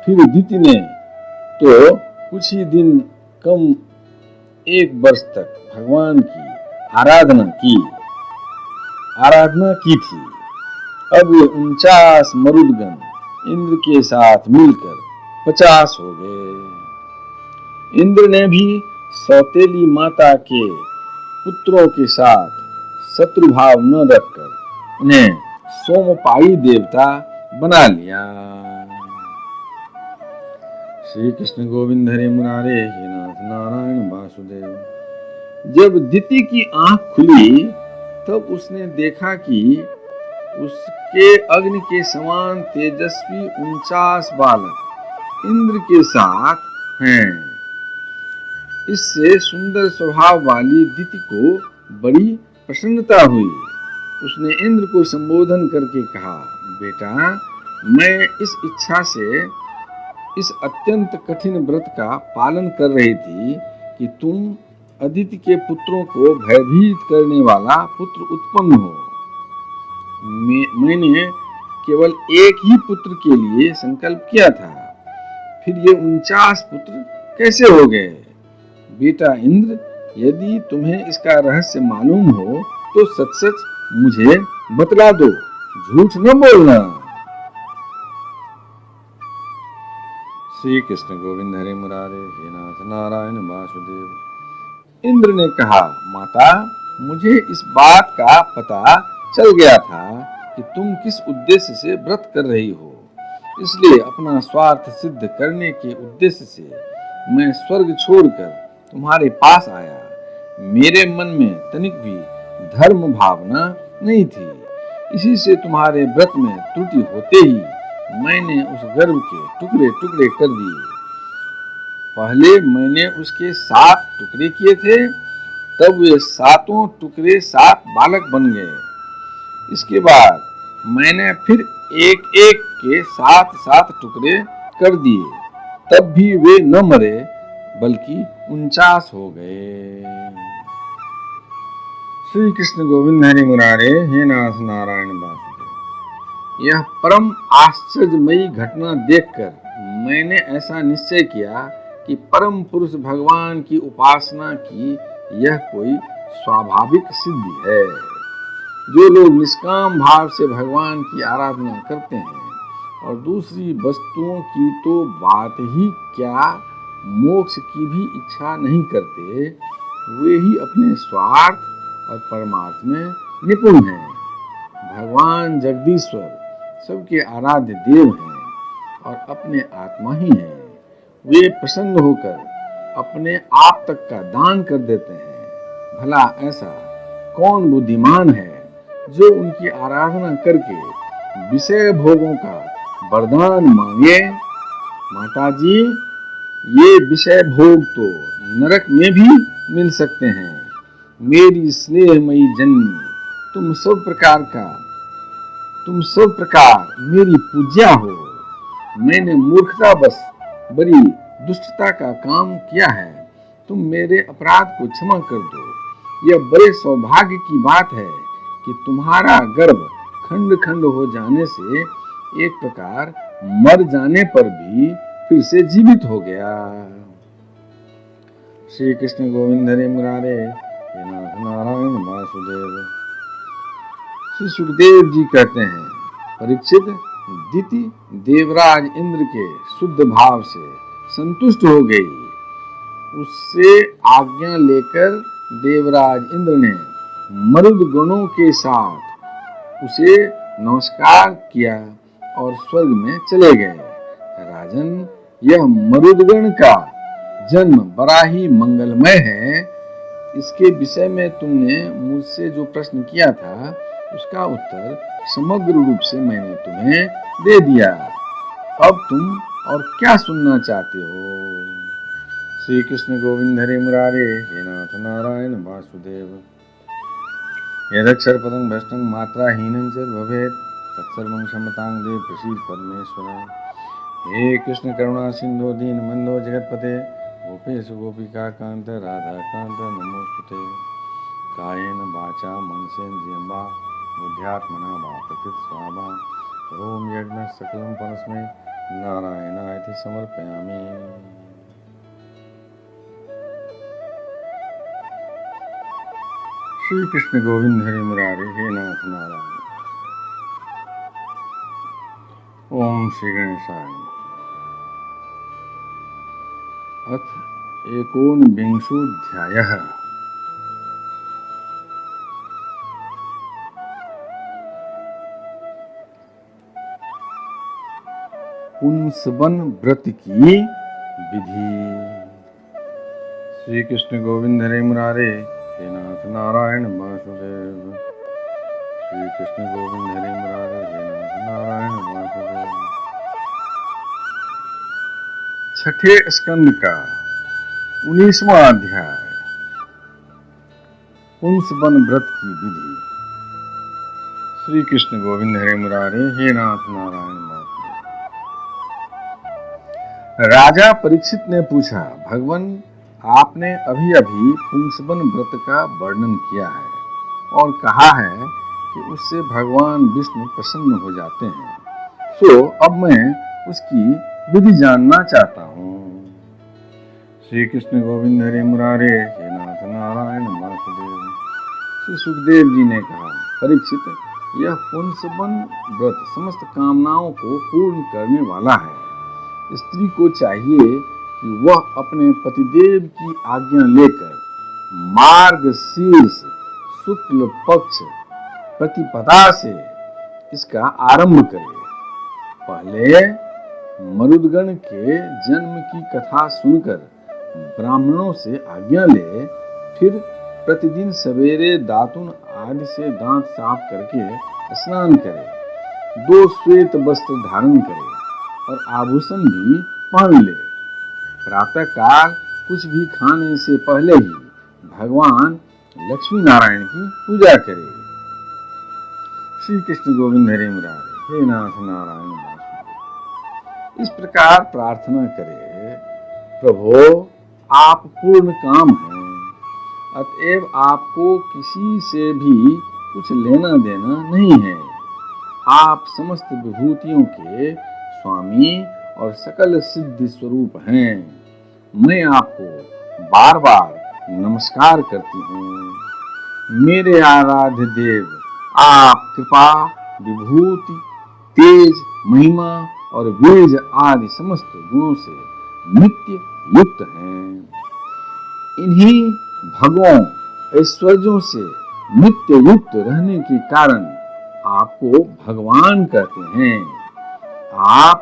फिर दिति ने तो कुछ ही दिन कम 1 वर्ष तक भगवान की आराधना की थी। अब ये 49 मरुदगण इंद्र के साथ मिलकर 50 हो गए। इंद्र ने भी सौतेली माता के पुत्रों के साथ शत्रुभाव न रखकर उन्हें सोमपाई देवता बना लिया। श्री कृष्ण गोविंद हरे मुरारे हे नाथ नारायण वासुदेव। जब दिति की आंख खुली तब उसने देखा कि उसके अग्नि के समान तेजस्वी 49 बालक इंद्र के साथ हैं। इससे सुंदर स्वभाव वाली दिति को बड़ी प्रसन्नता हुई। उसने इंद्र को संबोधन करके कहा, बेटा, मैं इस इच्छा से इस अत्यंत कठिन व्रत का पालन कर रही थी कि तुम अदिति के पुत्रों को भयभीत करने वाला पुत्र उत्पन्न हो। मैंने केवल एक ही पुत्र के लिए संकल्प किया था, फिर ये 49 पुत्र कैसे हो गए? बेटा इंद्र, यदि तुम्हें इसका रहस्य मालूम हो तो सच सच मुझे बतला दो, झूठ न बोलना। श्री कृष्ण गोविंद हरे मुरारे हे नाथ नारायण वासुदेव। इंद्र ने कहा, माता, मुझे इस बात का पता चल गया था कि तुम किस उद्देश्य से व्रत कर रही हो, इसलिए अपना स्वार्थ सिद्ध करने के उद्देश्य से मैं स्वर्ग छोड़कर तुम्हारे पास आया। मेरे मन में तनिक भी धर्म भावना नहीं थी, इसी से तुम्हारे व्रत में त्रुटि होते ही मैंने उस गर्भ के टुकड़े टुकड़े कर दिए। पहले मैंने उसके 7 टुकड़े किए थे, तब वे 7 टुकड़े 7 बालक बन गए। इसके बाद मैंने फिर एक एक के 7 टुकड़े कर दिए, तब भी वे न मरे बल्कि 49 हो गए। श्री कृष्ण गोविंद हरे मुरारे हे नाथ नारायण वासुदेव। यह परम आश्चर्यमयी घटना देखकर मैंने ऐसा निश्चय किया कि परम पुरुष भगवान की उपासना की यह कोई स्वाभाविक सिद्धि है। जो लोग निष्काम भाव से भगवान की आराधना करते हैं और दूसरी वस्तुओं की तो बात ही क्या, मोक्ष की भी इच्छा नहीं करते, वे ही अपने स्वार्थ और परमार्थ में निपुण हैं। भगवान जगदीश्वर सबके आराध्य देव हैं और अपने आत्मा ही हैं। वे प्रसन्न होकर अपने आप तक का दान कर देते हैं। भला ऐसा कौन बुद्धिमान है जो उनकी आराधना करके विषय भोगों का वरदान मांगे? माताजी, ये विषय भोग तो नरक में भी मिल सकते हैं। मेरी स्नेहमयी जननी, तुम सब प्रकार मेरी पूज्या हो। मैंने मूर्खता बस बड़ी दुष्टता का काम किया है, तुम मेरे अपराध को क्षमा कर दो। यह बड़े सौभाग्य की बात है कि तुम्हारा गर्भ खंड खंड हो जाने से एक प्रकार मर जाने पर भी फिर से जीवित हो गया। श्री कृष्ण गोविंद हरे मुरारे हे नाथ नारायण वासुदेव। श्री सुखदेव जी कहते हैं, परीक्षित, दिति देवराज इंद्र के शुद्ध भाव से संतुष्ट हो गई। उससे आज्ञा लेकर देवराज इंद्र ने मरुद गणों के साथ उसे नमस्कार किया और स्वर्ग में चले गए। राजन, यह मरुदगण का जन्म बड़ा ही मंगलमय है। इसके विषय में तुमने मुझसे जो प्रश्न किया था उसका उत्तर समग्र रूप से मैंने तुम्हें दे दिया। अब तुम और क्या सुनना चाहते हो? श्री कृष्ण गोविंद हरे मुरारे, हे नाथ नारायण वासुदेव। यदक्षर पदं भ्रष्टं मात्राहीनं च भवेत् तत्सर्वं क्षमतां देव प्रसीद परमेश्वर। हे कृष्ण करुणा सिंधु दीनबंधो जगतपते गोपेश गोपिका कांत राधा कांत नमोस्तुते। कायेन वाचा मनसेन्द्रियं वा बुद्ध्यात्मना वा प्रकृति स्वाहा करोमि यज्ञ सकलं परस्मै नारायणाय समर्पयामि। श्री कृष्ण गोविंद हरि मुरारे, हे नाथ नारायण। ओम श्री गणेशाय। अथ एकोनविंशोऽध्यायः। पुंसवन व्रत की विधि। श्री कृष्ण गोविंद हरे मुरारे, हे नाथ नारायण वासुदेव। श्री कृष्ण गोविंद हरे मुरारे, हे नाथ नारायण वासुदेव। छठे स्कंद का 19वां अध्याय, पुंसवन व्रत की विधि। श्री कृष्ण गोविंद हरे मुरारे, हे नाथ नारायण वासुदेव। राजा परीक्षित ने पूछा, भगवान आपने अभी अभी पुंसवन व्रत का वर्णन किया है और कहा है कि उससे भगवान विष्णु प्रसन्न हो जाते हैं, सो अब मैं उसकी विधि जानना चाहता हूँ। श्री कृष्ण गोविंद हरे मुरारे, हे नाथ नारायण वासुदेव। श्री सुखदेव जी ने कहा, परीक्षित, यह पुंसवन व्रत समस्त कामनाओं को पूर्ण करने वाला है। स्त्री को चाहिए कि वह अपने पतिदेव की आज्ञा लेकर मार्गशीर्ष शुक्ल पक्ष प्रतिपदा से इसका आरंभ करे। पहले मरुदगण के जन्म की कथा सुनकर ब्राह्मणों से आज्ञा ले, फिर प्रतिदिन सवेरे दातुन आदि से दांत साफ करके स्नान करे, 2 श्वेत वस्त्र धारण करे और आभूषण भी पहन ले। प्रातः काल कुछ भी खाने से पहले ही भगवान लक्ष्मी नारायण की पूजा करे। श्री कृष्ण गोविंद हरे मुरारे, हे नाथ नारायण वासुदेव। इस प्रकार प्रार्थना करे, प्रभो आप पूर्ण काम हैं, अतएव आपको किसी से भी कुछ लेना देना नहीं है। आप समस्त विभूतियों के स्वामी और सकल सिद्धि स्वरूप हैं। मैं आपको बार बार नमस्कार करती हूँ। मेरे आराध्य देव, आप कृपा, विभूति, तेज, महिमा और वीर्य आदि समस्त गुणों से नित्य युक्त हैं। इन्हीं भगवों ऐश्वर्यों से नित्य युक्त रहने के कारण आपको भगवान कहते हैं। आप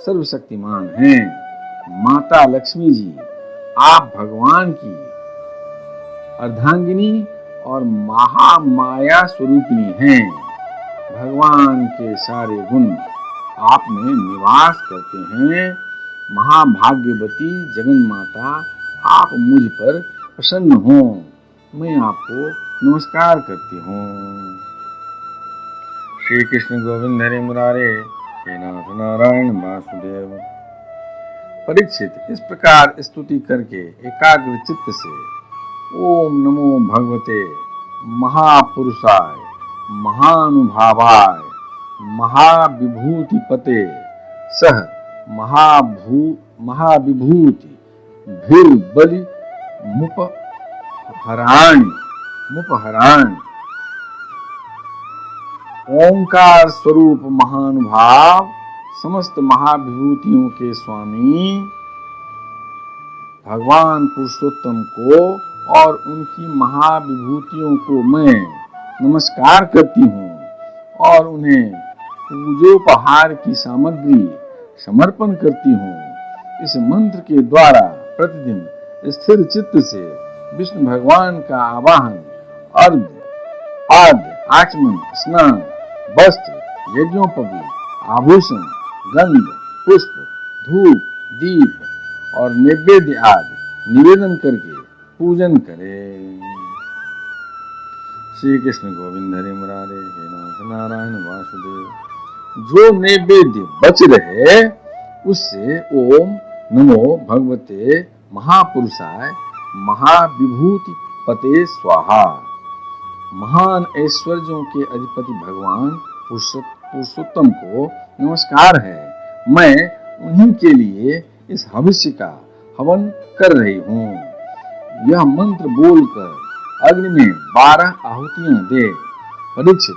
सर्वशक्तिमान हैं। माता लक्ष्मी जी, आप भगवान की अर्धांगिनी और महामाया स्वरूपिणी हैं। भगवान के सारे गुण आप में निवास करते हैं। महाभाग्यवती जगन माता, आप मुझ पर प्रसन्न हो। मैं आपको नमस्कार करती हूँ। श्री कृष्ण गोविंद हरे मुरारे, हे नाथ नारायण वासुदेव। परीक्षित, इस प्रकार स्तुति करके एकाग्र चित्त से ओम नमो भगवते महापुरुषाय महानुभावाय महाविभूतिपते सह महाविभूति भीर्बलि मुपहराणि ओंकार स्वरूप महानुभाव समस्त महाविभूतियों के स्वामी भगवान पुरुषोत्तम को और उनकी महाविभूतियों को मैं नमस्कार करती हूँ और उन्हें पूजोपहार की सामग्री समर्पण करती हूँ। इस मंत्र के द्वारा प्रतिदिन स्थिर चित्त से विष्णु भगवान का आवाहन, अर्घ्य, पाद्य आचमन, स्नान, वस्त्र, यज्ञोपवीत, आभूषण, गंध, पुष्प, धूप, दीप और नैवेद्य आदि निवेदन करके पूजन करे। श्री कृष्ण गोविंद हरे मुरारे, हे नाथ नारायण वासुदेव। जो नैवेद्य बच रहे उससे ओम नमो भगवते महापुरुषाय महाविभूति पते स्वाहा, महान ऐश्वर्यों के अधिपति भगवान पुरुषोत्तम को नमस्कार है। मैं उन्हीं के लिए इस हविष्य का हवन कर रही हूँ। यह मंत्र बोलकर अग्नि में 12 आहुतियां दे। परीक्षित,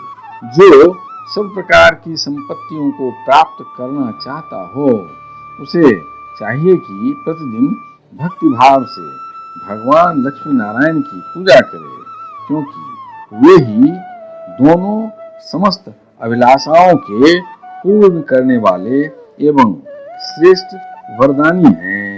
जो सब प्रकार की संपत्तियों को प्राप्त करना चाहता हो उसे चाहिए कि प्रतिदिन भक्ति भाव से भगवान लक्ष्मी नारायण की पूजा करे, क्योंकि वे ही दोनों समस्त अभिलाषाओं के पूर्ण करने वाले एवं श्रेष्ठ वरदानी हैं।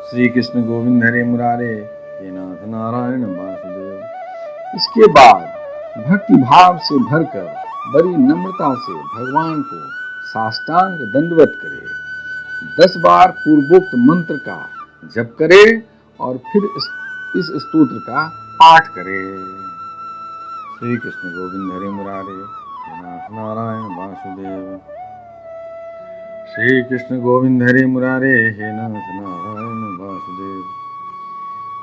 श्री कृष्ण गोविंद हरे मुरारे, हे नाथ नारायण वासुदेव। इसके बाद भक्ति भाव से भरकर बड़ी नम्रता से भगवान को साष्टांग दंडवत करे। 10 बार पूर्वोक्त मंत्र का जप करे और फिर इस स्तोत्र का पाठ करे। श्री कृष्ण गोविंद हरे मुरारे, हे नाथ नारायण वासुदेव। श्री कृष्ण गोविंद हरे मुरारे, हे नाथ नारायण वासुदेव।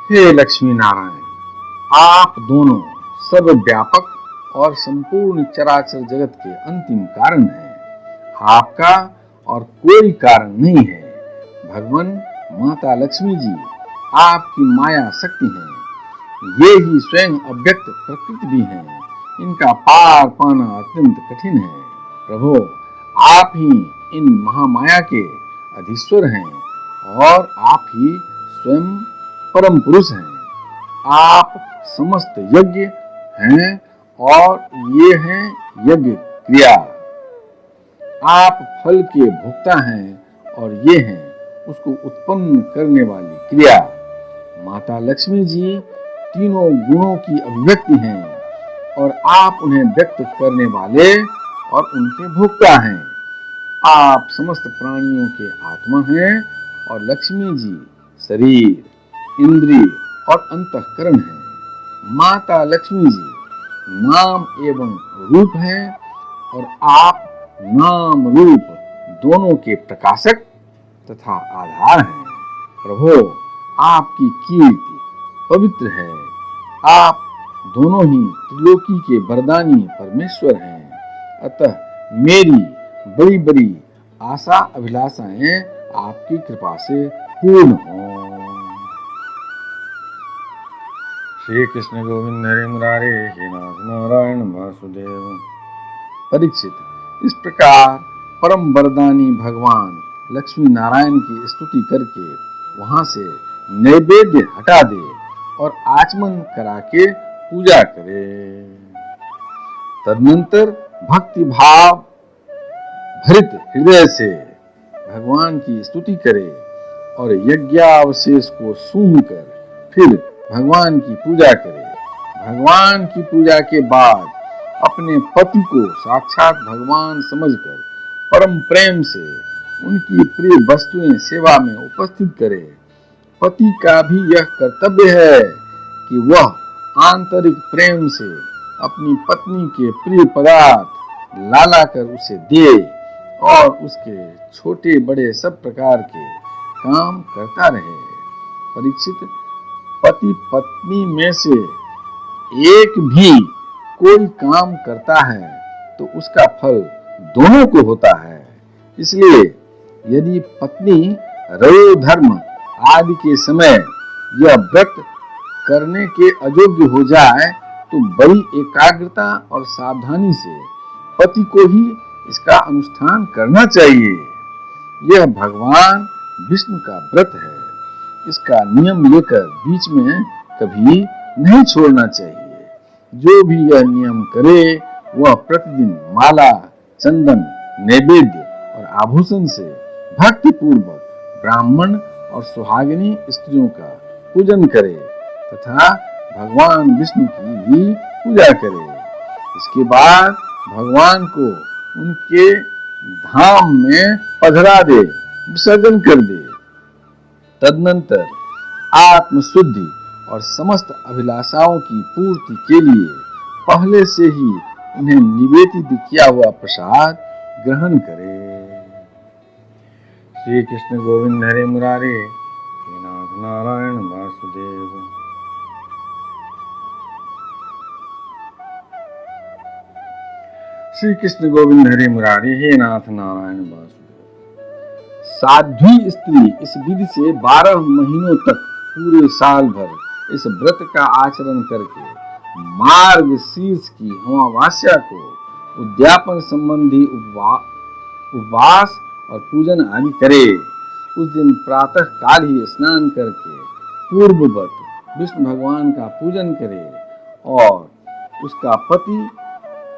हे लक्ष्मी नारायण, आप दोनों सर्वव्यापक और संपूर्ण चराचर जगत के अंतिम कारण हैं। आपका और कोई कारण नहीं है। भगवान माता लक्ष्मी जी आपकी माया शक्ति हैं। ये ही स्वयं अव्यक्त प्रकृति भी हैं। इनका पार पाना अत्यंत कठिन है। प्रभु, आप ही इन महामाया के अधीश्वर हैं और आप ही स्वयं परम पुरुष हैं। आप समस्त यज्ञ हैं और ये हैं यज्ञ क्रिया। आप फल के भोक्ता हैं और ये हैं उसको उत्पन्न करने वाली क्रिया। माता लक्ष्मी जी तीनों गुणों की अभिव्यक्ति हैं और आप उन्हें व्यक्त करने वाले और उनके भोक्ता हैं। आप समस्त प्राणियों के आत्मा हैं और लक्ष्मी जी शरीर, इंद्रिय और अंतःकरण हैं। माता लक्ष्मी जी नाम एवं रूप हैं और आप नाम रूप दोनों के प्रकाशक तथा आधार हैं। प्रभु, आपकी कीर्ति पवित्र है। आप दोनों ही त्रिलोकी के वरदानी परमेश्वर हैं। अतः मेरी बड़ी बड़ी आशा अभिलाषाएं आपकी कृपा से पूर्ण हों। श्री कृष्ण गोविंद हरे मुरारे, हे नाथ नारायण वासुदेव। परीक्षित, इस प्रकार परम वरदानी भगवान लक्ष्मी नारायण की स्तुति करके वहां से नैवेद्य हटा दे और आचमन करा के पूजा करे। तदनंतर भक्ति भाव भरित हृदय से भगवान की स्तुति करे और यज्ञावशेष को सूंघकर फिर भगवान की पूजा करे। भगवान की पूजा के बाद अपने पति को साक्षात भगवान समझकर परम प्रेम से उनकी प्रिय वस्तुएं सेवा में उपस्थित करे। पति का भी यह कर्तव्य है कि वह आंतरिक प्रेम से अपनी पत्नी के प्रिय पदार्थ लाला कर उसे दे और उसके छोटे बड़े सब प्रकार के काम करता रहे। परीक्षित, पति पत्नी में से एक भी कोई काम करता है तो उसका फल दोनों को होता है। इसलिए यदि पत्नी रयो धर्म आदि के समय यह व्रत करने के अयोग्य हो जाए तो बड़ी एकाग्रता और सावधानी से पति को ही इसका अनुष्ठान करना चाहिए। यह भगवान विष्णु का व्रत है। इसका नियम लेकर बीच में कभी नहीं छोड़ना चाहिए। जो भी यह नियम करे वह प्रतिदिन माला, चंदन, नैवेद्य और आभूषण से भक्ति पूर्वक ब्राह्मण और सुहागिनी स्त्रियों का पूजन करे तथा भगवान विष्णु की भी पूजा करे। इसके बाद भगवान को उनके धाम में पधरा दे, विसर्जन कर दे। तदनंतर आत्मशुद्धि और समस्त अभिलाषाओं की पूर्ति के लिए पहले से ही उन्हें निवेदित किया हुआ प्रसाद ग्रहण करे। श्री कृष्ण गोविंद हरे मुरारे, हे नाथ नारायण वासुदेव। श्री कृष्ण गोविंद हरे मुरारे, हे नाथ नारायण वासुदेव। साध्वी स्त्री इस विधि से 12 महीनों तक पूरे साल भर इस व्रत का आचरण करके मार्ग शीर्ष की अमावस्या को उद्यापन संबंधी उपवास और पूजन आदि करे। उस दिन प्रातः काल ही स्नान करके पूर्ववत विष्णु भगवान का पूजन करे और उसका पति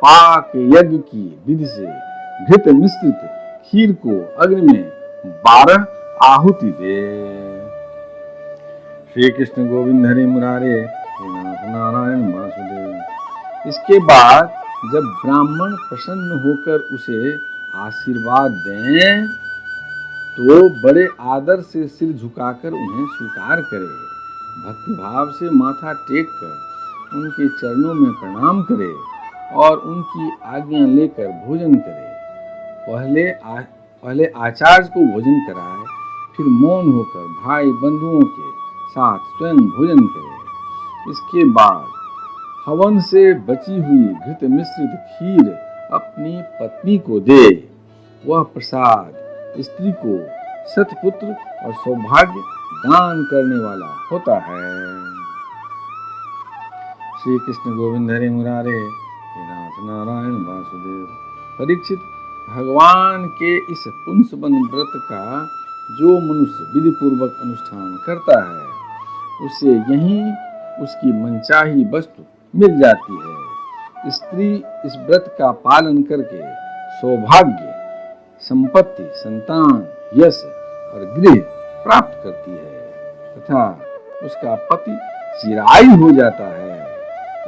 पाक यज्ञ की विधि से घृत मिश्रित खीर को अग्नि में 12 आहुति दे। श्री कृष्ण गोविंद हरे मुरारे, हे नाथ नारायण वासुदेव। इसके बाद जब ब्राह्मण प्रसन्न होकर उसे आशीर्वाद दें तो बड़े आदर से सिर झुकाकर उन्हें स्वीकार करे, भक्तिभाव से माथा टेक कर उनके चरणों में प्रणाम करे और उनकी आज्ञा लेकर भोजन करे। पहले आचार्य को भोजन कराए, फिर मौन होकर भाई बंधुओं के साथ स्वयं भोजन करे। इसके बाद हवन से बची हुई घृत मिश्रित खीर अपनी पत्नी को दे। वह प्रसाद स्त्री को सतपुत्र और सौभाग्य दान करने वाला होता है। श्री कृष्ण गोविंद हरे मुरारे, हे नाथ नारायण वासुदेव। परीक्षित, भगवान के इस पुंसवन व्रत का जो मनुष्य विधि पूर्वक अनुष्ठान करता है उसे यहीं उसकी मनचाही वस्तु मिल जाती है। स्त्री इस व्रत का पालन करके सौभाग्य, संपत्ति, संतान, यश और गृह प्राप्त करती है तथा उसका पति चिरायु हो जाता है।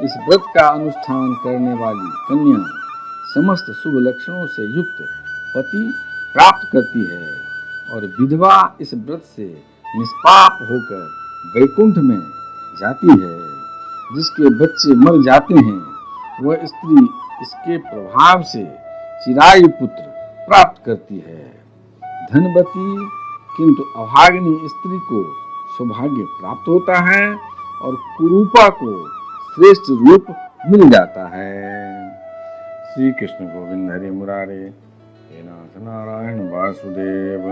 इस व्रत का अनुष्ठान करने वाली कन्या समस्त शुभ लक्षणों से युक्त पति प्राप्त करती है और विधवा इस व्रत से निष्पाप होकर वैकुंठ में जाती है। जिसके बच्चे मर जाते हैं वह स्त्री इसके प्रभाव से चिरायु पुत्र प्राप्त करती है। धनवती किंतु अभागिनी स्त्री को सौभाग्य प्राप्त होता है और कुरूपा को श्रेष्ठ रूप मिल जाता है। श्री कृष्ण गोविंद हरे मुरारे, हे नाथ नारायण वासुदेव।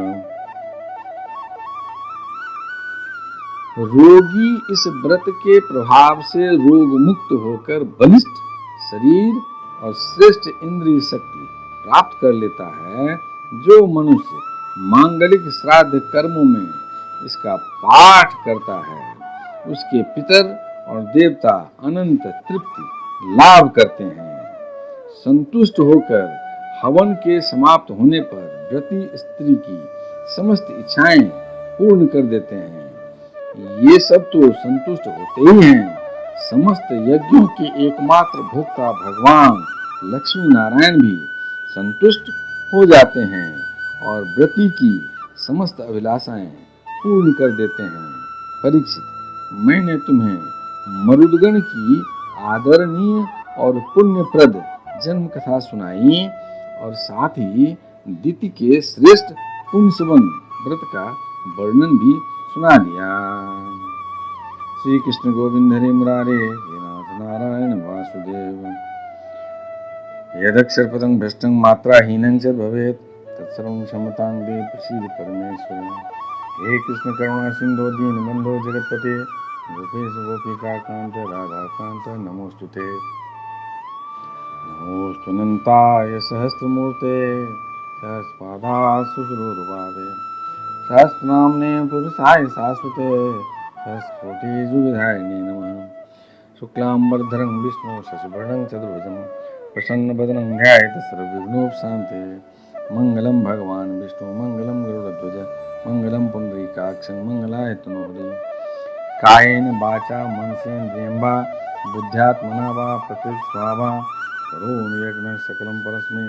रोगी इस व्रत के प्रभाव से रोग मुक्त होकर बलिष्ठ शरीर और श्रेष्ठ इंद्रिय शक्ति प्राप्त कर लेता है। जो मनुष्य मांगलिक श्राद्ध कर्मों में इसका पाठ करता है उसके पितर और देवता अनंत तृप्ति लाभ करते हैं। संतुष्ट होकर हवन के समाप्त होने पर व्रती स्त्री की समस्त इच्छाएं पूर्ण कर देते हैं। ये सब तो संतुष्ट होते ही हैं, समस्त यज्ञों के एकमात्र भोक्ता भगवान लक्ष्मी नारायण भी संतुष्ट हो जाते हैं और व्रती की समस्त अभिलाषाएं पूर्ण कर देते हैं। परीक्षित, मैंने तुम्हें मरुदगण की आदरणीय और पुण्यप्रद जन्म कथा सुनाई और साथ ही दिति के श्रेष्ठ पुंसवन व्रत का वर्णन भी सुना दिया। श्री कृष्ण गोविंद हरे मुरारे, हे नाथ नारायण वासुदेव। यदक्षर पदं भ्रष्टं मात्राहीनं च भवेत् तत्सर्वं क्षमतां देहि प्रसीद परमेश्वर। हे कृष्ण करुणा सिंधो दीनबंधो जगत्पते गोपेश गोपिकाकांत राधाकांत नमोस्तुते। नमोस्तुनन्ताय सहस्रमूर्ते सहस्रपादाय सुरभावे सहस्रनाम्ने पुरुषाय शाश्वते सहस्रकोटियुगधारिणे नमः। शुक्लांबरधरं विष्णु शशिवर्णं चतुर्भुजं प्रसन्नवदनं ध्यायेत् सर्वविघ्नोपशान्ते। मंगलम भगवान विष्णु मंगलम गरुड़ध्वज मंगलम पुंडरीकाक्षं मंगलाय तनोहरि। कायेन वाचा मनसेन्द्रियं वा बुद्ध्यात्मना वा प्रकृति स्वाहा करोमि यज्ञं सकलं परस्मै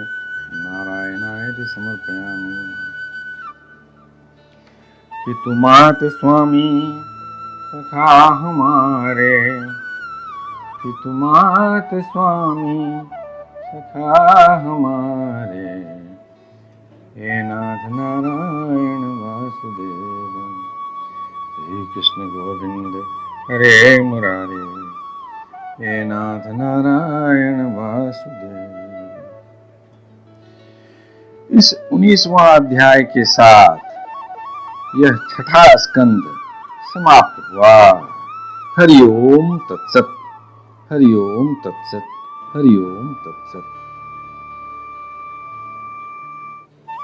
नारायणाय समर्पयामि। पितुमात स्वामी सखा हमारे, पितुमात स्वामी सखा हमारे, हे नाथ नारायण वासुदेव। श्री कृष्ण गोविंद हरे मुरारे, हे नाथ नारायण वासुदेव। इस 19वां अध्याय के साथ यह छठा स्कंद समाप्त हुआ। हरि ओम तत्सत, हरि ओम तत्सत, हरि ओम तत्सत।